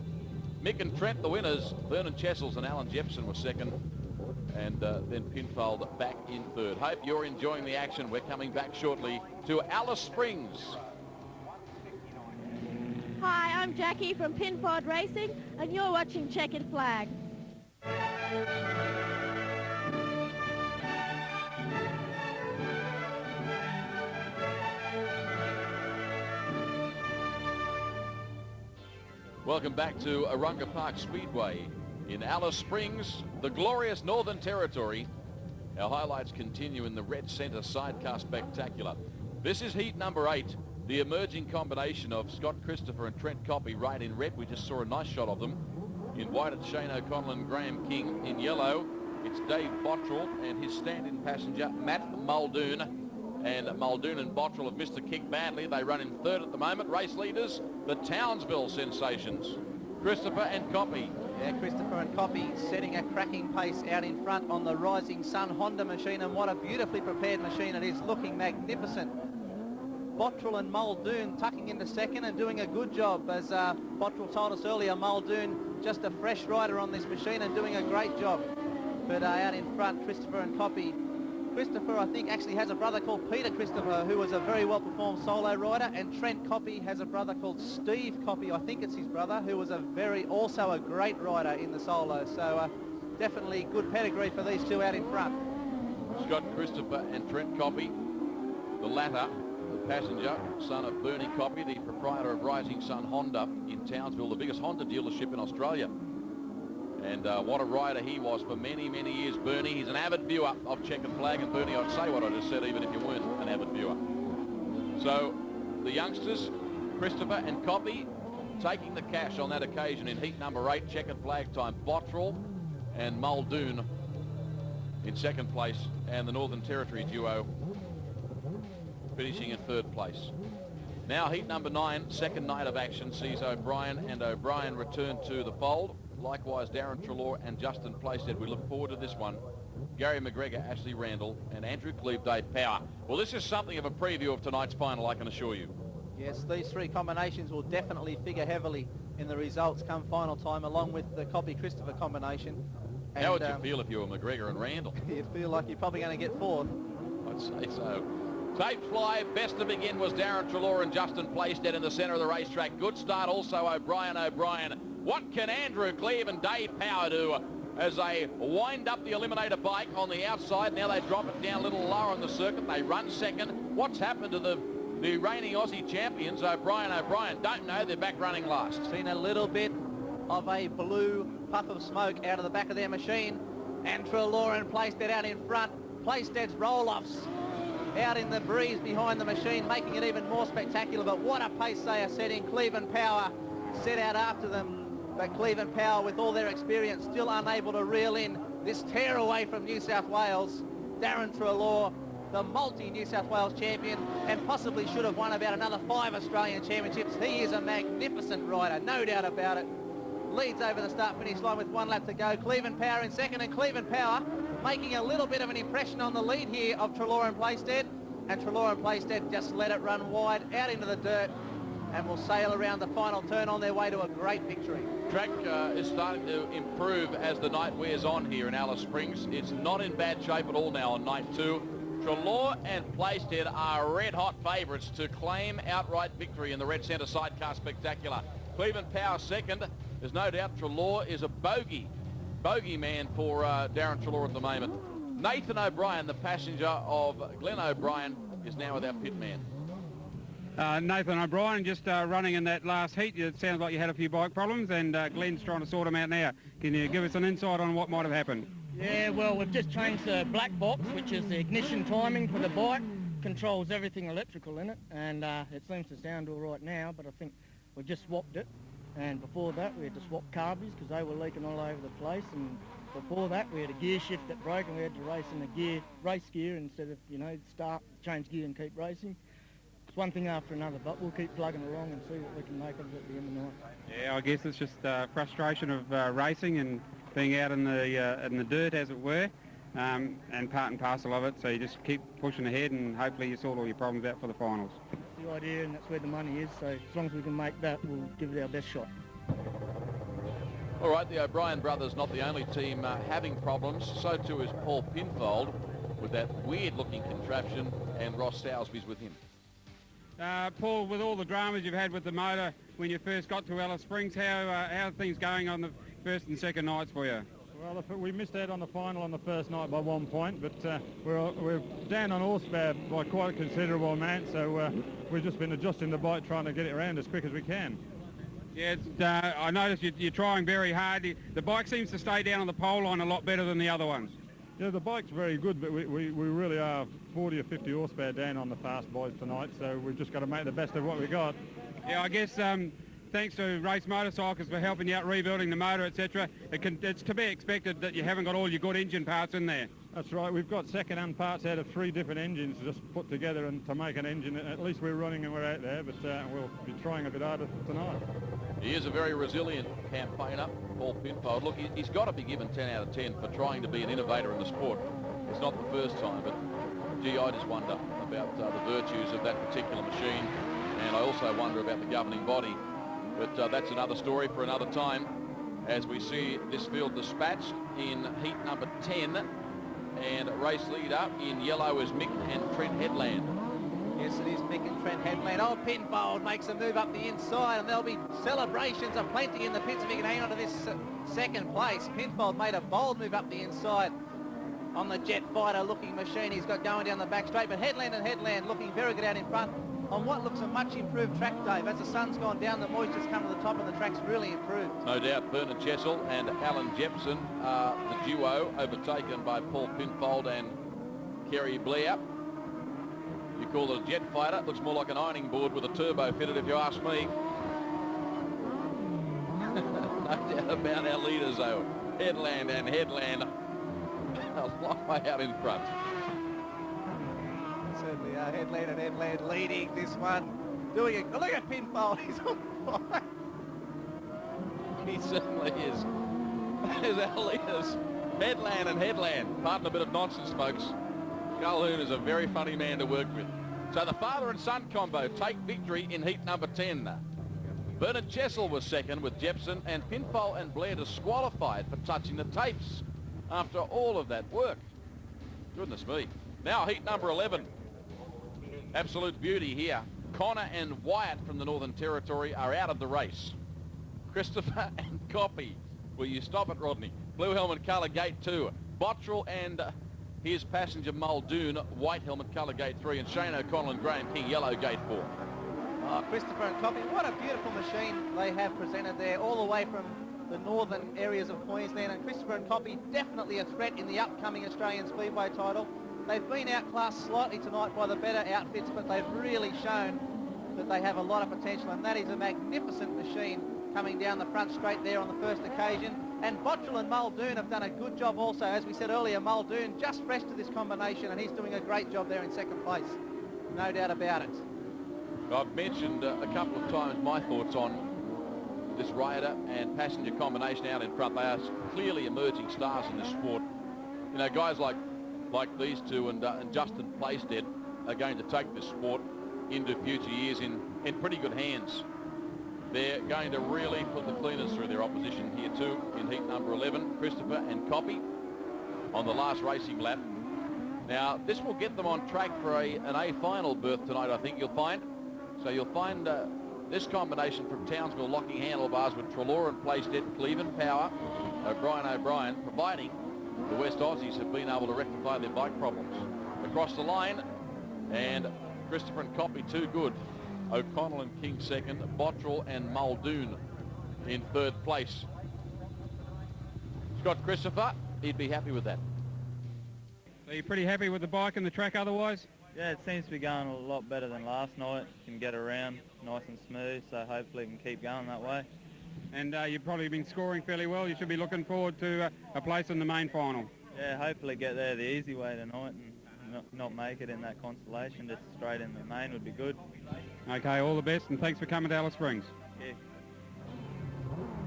Mick and Trent the winners. Vernon Chessels and Alan Jepson were second, and then Pinfold back in third. Hope you're enjoying the action. We're coming back shortly to Alice Springs. Hi, I'm Jackie from Pinfold Racing, and you're watching Checkered Flag. Welcome back to Arunga Park Speedway in Alice Springs, the glorious Northern Territory. Our highlights continue in the Red Centre Sidecar Spectacular. This is heat number 8, the emerging combination of Scott Christopher and Trent Coppy right in red. We just saw a nice shot of them. In white, it's Shane O'Connell and Graham King. In yellow, it's Dave Bottrell and his stand-in passenger, Matt Muldoon. And Muldoon and Bottrell have missed the kick badly. They run in third at the moment. Race leaders, the Townsville Sensations, Christopher and Coppy. Yeah, Christopher and Coppy setting a cracking pace out in front on the Rising Sun Honda machine, and what a beautifully prepared machine it is, looking magnificent. Bottrell and Muldoon tucking into second and doing a good job. As Bottrell told us earlier, Muldoon just a fresh rider on this machine and doing a great job. But out in front, Christopher and Coppy. Christopher, I think, actually has a brother called Peter Christopher, who was a very well-performed solo rider, and Trent Coppy has a brother called Steve Coppy, I think it's his brother, who was also a great rider in the solo. So definitely good pedigree for these two out in front. Scott Christopher and Trent Coppy, the latter, the passenger, son of Bernie Coppy, the proprietor of Rising Sun Honda in Townsville, the biggest Honda dealership in Australia. And what a rider he was for many, many years, Bernie. He's an avid viewer of Checkered Flag, and Bernie, I'd say what I just said, even if you weren't an avid viewer. So the youngsters, Christopher and Coppy, taking the cash on that occasion in heat number 8, Checkered Flag time. Bottrell and Muldoon in second place, and the Northern Territory duo finishing in third place. Now heat number 9, second night of action, sees O'Brien and O'Brien return to the fold. Likewise, Darren Treloar and Justin Playstead. We look forward to this one. Gary McGregor, Ashley Randall, and Andrew Cleve, Dave Power. Well, this is something of a preview of tonight's final, I can assure you. Yes, these three combinations will definitely figure heavily in the results come final time, along with the Coppy-Christopher combination. And, how would you feel if you were McGregor and Randall? You'd feel like you're probably going to get fourth. I'd say so. Tape fly, best to begin was Darren Treloar and Justin Playstead in the centre of the racetrack. Good start also O'Brien. What can Andrew Cleve and Dave Power do as they wind up the eliminator bike on the outside? Now they drop it down a little lower on the circuit. They run second. What's happened to the reigning Aussie champions, O'Brien? Don't know. They're back running last. Seen a little bit of a blue puff of smoke out of the back of their machine. And Trelaw and Playstead out in front. Playstead's roll-offs out in the breeze behind the machine, making it even more spectacular. But what a pace they are setting. Cleveland Power set out after them. But Cleveland Power, with all their experience, still unable to reel in this tear away from New South Wales. Darren Trelaw, the multi-New South Wales champion, and possibly should have won about another 5 Australian championships. He is a magnificent rider, no doubt about it. Leads over the start-finish line with 1 lap to go. Cleveland Power in second, and Cleveland Power making a little bit of an impression on the lead here of Trelaw and Playstead. And Trelaw and Playstead just let it run wide out into the dirt and will sail around the final turn on their way to a great victory. Track is starting to improve as the night wears on here in Alice Springs. It's not in bad shape at all now on night 2. Trelaw and Playstead are red-hot favourites to claim outright victory in the Red Centre Sidecar Spectacular. Cleveland Power second. There's no doubt Trelaw is a bogey man for Darren Trelaw at the moment. Nathan O'Brien, the passenger of Glenn O'Brien, is now with our pit man. Nathan O'Brien just running in that last heat. It sounds like you had a few bike problems, and Glenn's trying to sort them out now. Can you give us an insight on what might have happened? Yeah, well, we've just changed the black box, which is the ignition timing for the bike. Controls everything electrical in it, and it seems to sound all right now, but I think we've just swapped it. And before that, we had to swap carbies because they were leaking all over the place. And before that, we had a gear shift that broke, and we had to race in a race gear instead of, start, change gear and keep racing. It's one thing after another, but we'll keep plugging along and see what we can make of it at the end of the night. Yeah, I guess it's just frustration of racing and being out in the dirt, as it were, and part and parcel of it. So you just keep pushing ahead, and hopefully you sort all your problems out for the finals. That's the idea, and that's where the money is. So as long as we can make that, we'll give it our best shot. All right, the O'Brien brothers not the only team having problems. So too is Paul Pinfold with that weird-looking contraption, and Ross Sowersby's with him. Paul, with all the dramas you've had with the motor when you first got to Alice Springs, how are things going on the first and second nights for you? Well, we missed out on the final on the first night by 1 point, but we're down on horsepower by quite a considerable amount, so we've just been adjusting the bike, trying to get it around as quick as we can. Yeah, I noticed you're trying very hard. The bike seems to stay down on the pole line a lot better than the other ones. Yeah, the bike's very good, but we really are 40 or 50 horsepower down on the fast boys tonight, so we've just got to make the best of what we got. Yeah, I guess thanks to Race Motorcycles for helping you out rebuilding the motor, etc. It's to be expected that you haven't got all your good engine parts in there. That's right. We've got second-hand parts out of 3 different engines just put together and to make an engine. At least we're running and we're out there, but we'll be trying a bit harder tonight. He is a very resilient campaigner, Paul Pinfold. Look, he's got to be given 10 out of 10 for trying to be an innovator in the sport. It's not the first time, but gee, I just wonder about the virtues of that particular machine, and I also wonder about the governing body. But that's another story for another time, as we see this field dispatched in heat number 10, and race leader in yellow is Mick and Trent Headland. Yes, it is Mick and Trent Headland. Oh, Pinfold makes a move up the inside, and there'll be celebrations aplenty in the pits if he can hang on to this second place. Pinfold made a bold move up the inside on the jet fighter looking machine he's got going down the back straight, but Headland and Headland looking very good out in front on what looks a much improved track, Dave. As the sun's gone down, the moisture's come to the top and the track's really improved. No doubt Bernard Chessel and Alan Jepson are the duo, overtaken by Paul Pinfold and Kerry Blair. You call it a jet fighter. It looks more like an ironing board with a turbo fitted, if you ask me. No doubt about our leaders, though. Headland and Headland a long way out in front. Certainly are. Headland and Headland leading this one. Doing it. Look at Pinfold. He's on fire. He certainly is. There's our leaders. Headland and Headland. Pardon a bit of nonsense, folks. Calhoun is a very funny man to work with. So the father and son combo take victory in heat number 10. Bernard Chessel was second with Jepson, and Pinfold and Blair disqualified for touching the tapes after all of that work. Goodness me. Now heat number 11. Absolute beauty here. Connor and Wyatt from the Northern Territory are out of the race. Christopher and Coppy. Will you stop it, Rodney? Blue helmet colour gate 2. Bottrell and his passenger Muldoon, white helmet colour gate 3, and Shane O'Connell and Graham King, yellow gate 4. Oh, Christopher and Coppy, what a beautiful machine they have presented there, all the way from the northern areas of Queensland, and Christopher and Copy definitely a threat in the upcoming Australian Speedway title. They've been outclassed slightly tonight by the better outfits, but they've really shown that they have a lot of potential, and that is a magnificent machine coming down the front straight there on the first occasion. And Bottrell and Muldoon have done a good job also. As we said earlier, Muldoon just fresh to this combination, and he's doing a great job there in second place. No doubt about it. I've mentioned a couple of times my thoughts on this rider and passenger combination out in front. They are clearly emerging stars in this sport. You know, guys like these two and Justin Playstead are going to take this sport into future years in pretty good hands. They're going to really put the cleaners through their opposition here too in heat number 11, Christopher and Copy on the last racing lap. Now, this will get them on track for an A final berth tonight, I think you'll find. So you'll find this combination from Townsville locking handlebars with Treloar and Playstead, Cleveland Power, O'Brien, providing the West Aussies have been able to rectify their bike problems. Across the line, and Christopher and Copy too good. O'Connell and King second, Bottrell and Muldoon in third place. Scott Christopher, he'd be happy with that. Are you pretty happy with the bike and the track otherwise? Yeah, it seems to be going a lot better than last night. Can get around nice and smooth, so hopefully we can keep going that way. And you've probably been scoring fairly well. You should be looking forward to a place in the main final. Yeah, hopefully get there the easy way tonight and not make it in that constellation. Just straight in the main would be good. Okay, all the best, and thanks for coming to Alice Springs. Yeah.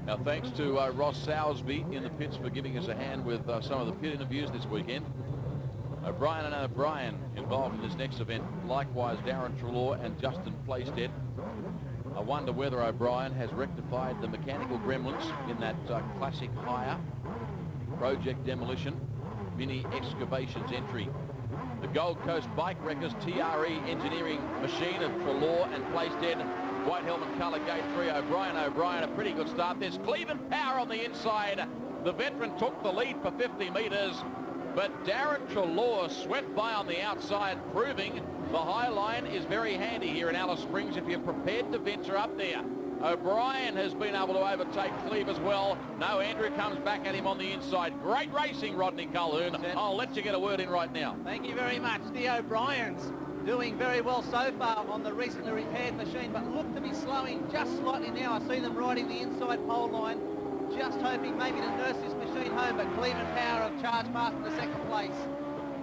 Now, thanks to Ross Sowersby in the pits for giving us a hand with some of the pit interviews this weekend. O'Brien and O'Brien involved in this next event. Likewise, Darren Treloar and Justin Playstead. I wonder whether O'Brien has rectified the mechanical gremlins in that classic hire Project Demolition mini excavations entry. The Gold Coast Bike Wreckers TRE engineering machine of Treloar and Playstead. White helmet colour gate 3. O'Brien, a pretty good start. There's Cleveland Power on the inside. The veteran took the lead for 50 metres, but Darren Treloar swept by on the outside, proving the high line is very handy here in Alice Springs if you're prepared to venture up there. O'Brien has been able to overtake Cleve as well. No, Andrew comes back at him on the inside. Great racing, Rodney Calhoun. I'll let you get a word in right now. Thank you very much. The O'Briens doing very well so far on the recently repaired machine, but look to be slowing just slightly now. I see them riding the inside pole line, just hoping maybe to nurse this machine home, but Cleveland Power have charged past in the second place.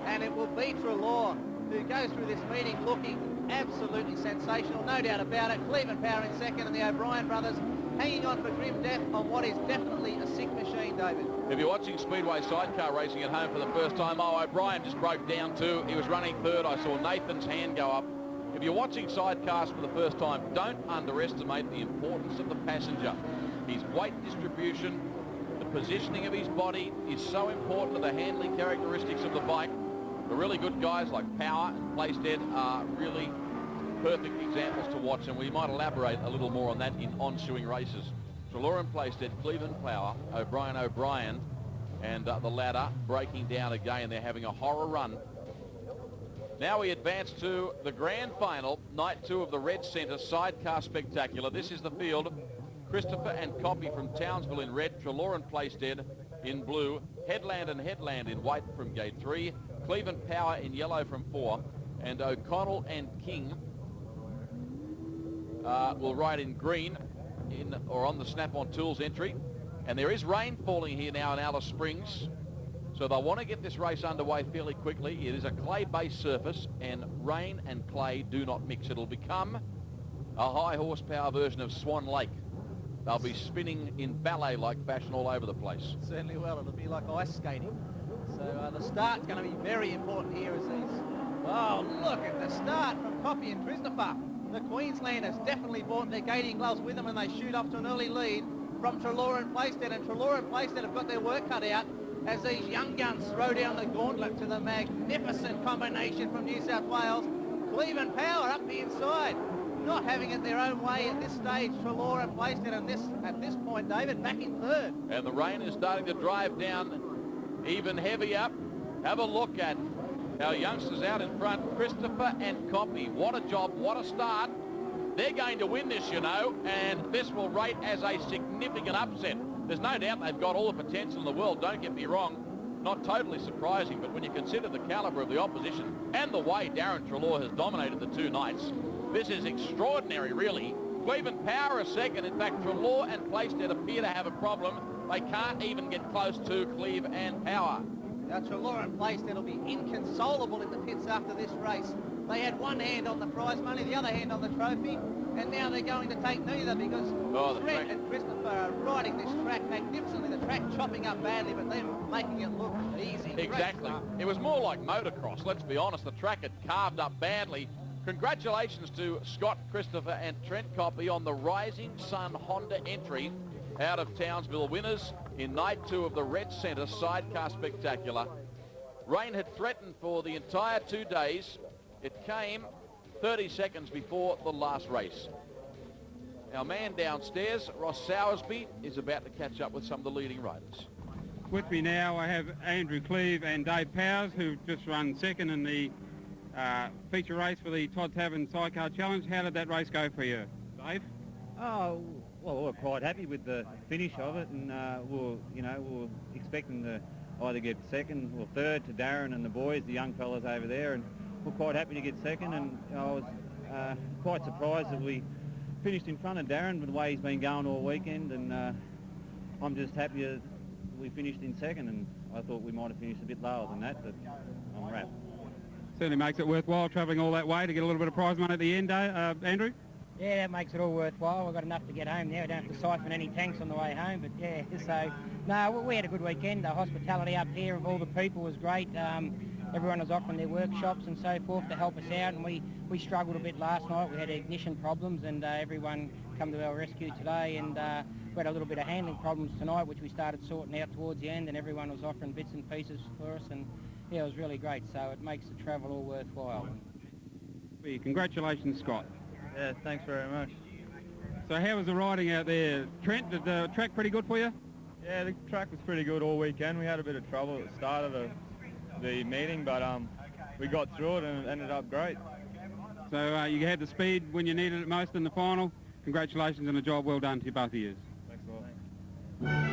And it will be Treloar who goes through this meeting looking absolutely sensational, no doubt about it. Cleveland Power in second, and the O'Brien brothers hanging on for grim death on what is definitely a sick machine, David. If you're watching Speedway Sidecar racing at home for the first time, O'Brien just broke down too. He was running third. I saw Nathan's hand go up. If you're watching sidecars for the first time, don't underestimate the importance of the passenger. His weight distribution, the positioning of his body is so important to the handling characteristics of the bike. The really good guys like Power and Playstead are really perfect examples to watch, and we might elaborate a little more on that in ensuing races. Treloar and Playstead, Cleveland Power, O'Brien, and the ladder breaking down again. They're having a horror run. Now we advance to the grand final, night 2 of the Red Centre Sidecar Spectacular. This is the field. Christopher and Copy from Townsville in red, Treloar and Playstead in blue, Headland and Headland in white from gate 3, Cleveland Power in yellow from 4, and O'Connell and King will ride in green on the Snap-on Tools entry. And there is rain falling here now in Alice Springs, so they'll want to get this race underway fairly quickly. It is a clay-based surface, and rain and clay do not mix. It'll become a high horsepower version of Swan Lake. They'll be spinning in ballet-like fashion all over the place. Certainly will. It'll be like ice skating. So the start's going to be very important here as these... Oh, look at the start from Copy and Christopher. The Queenslanders definitely brought their gating gloves with them, and they shoot up to an early lead from Treloar and Playstead. And Treloar and Playstead have got their work cut out as these young guns throw down the gauntlet to the magnificent combination from New South Wales. Cleveland Power up the inside, not having it their own way at this stage. Treloar and Playstead at this point, David, back in third. And the rain is starting to drive down even heavier. Have a look at our youngsters out in front, Christopher and Copy. What a job, what a start. They're going to win this, you know, and this will rate as a significant upset. There's no doubt they've got all the potential in the world, don't get me wrong. Not totally surprising, but when you consider the calibre of the opposition and the way Darren Treloar has dominated the two nights, this is extraordinary, really. Cleve and Power are second. In fact, Treloar and Playstead appear to have a problem. They can't even get close to Cleve and Power. Now, Treloar and Playstead will be inconsolable in the pits after this race. They had one hand on the prize money, the other hand on the trophy, and now they're going to take neither because Trent and Christopher are riding this track magnificently. The track chopping up badly, but them making it look easy. Exactly. It was more like motocross, let's be honest. The track had carved up badly. Congratulations to Scott, Christopher and Trent Coppey on the Rising Sun Honda entry out of Townsville, winners in night 2 of the Red Centre Sidecar Spectacular. Rain had threatened for the entire 2 days. It came 30 seconds before the last race. Our man downstairs, Ross Sowersby, is about to catch up with some of the leading riders. With me now I have Andrew Cleve and Dave Powers, who've just run second in the feature race for the Todd Tavern Sidecar Challenge. How did that race go for you, Dave? Oh, well, we're quite happy with the finish of it, and we're expecting to either get second or third to Darren and the boys, the young fellas over there, and we're quite happy to get second. And I was quite surprised that we finished in front of Darren with the way he's been going all weekend, and I'm just happy that we finished in second, and I thought we might have finished a bit lower than that, but I'm wrapped. Certainly makes it worthwhile travelling all that way to get a little bit of prize money at the end, Andrew? Yeah, that makes it all worthwhile. We've got enough to get home now. We don't have to siphon any tanks on the way home, but yeah, so, no, we had a good weekend. The hospitality up here of all the people was great. Everyone was offering their workshops and so forth to help us out, and we struggled a bit last night. We had ignition problems, and everyone come to our rescue today, and we had a little bit of handling problems tonight, which we started sorting out towards the end, and everyone was offering bits and pieces for us, and yeah, it was really great, so it makes the travel all worthwhile. Congratulations, Scott. Yeah, thanks very much. So how was the riding out there? Trent, did the track pretty good for you? Yeah, the track was pretty good all weekend. We had a bit of trouble at the start of the meeting, but we got through it and it ended up great. So you had the speed when you needed it most in the final. Congratulations and a job well done to both of you. Thanks a lot.